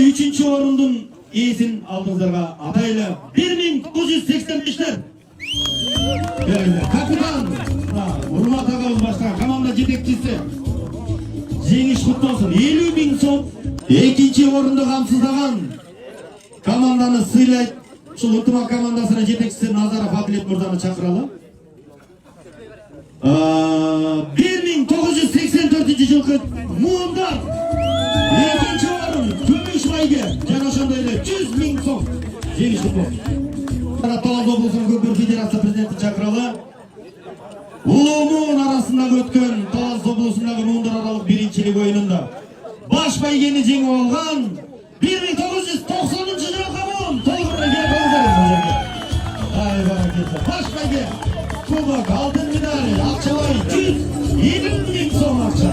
3-cü orundun iyisini aldığınızlarga atayla 1985'ler. Kapitan, Urmat ağabey başkan, komanda жетекчиси. Жеңиш кутlu olsun. 50.000 сом. Экинчи орунду камсыздаган команданы сыйлайт. Ушул ынтымак командасынын жетекчиси Назаров Адилет мырзаны чакыралы. 1984-жылкы муундар. Экинчи орун күмүш байге жана ошондой эле 100.000 сом. Жеңиш кутlu olsun. Талас облусунун көпүр федерация президенти чакыралы. Улуу арасында өткөн Талас облусундагы муундар аралык биринчилик оюнунда баш байгени жеңип алган 1990-жылкы муун толугуна келип баш байге кубок, алтын медаль, акчалай 120.000 сом акча.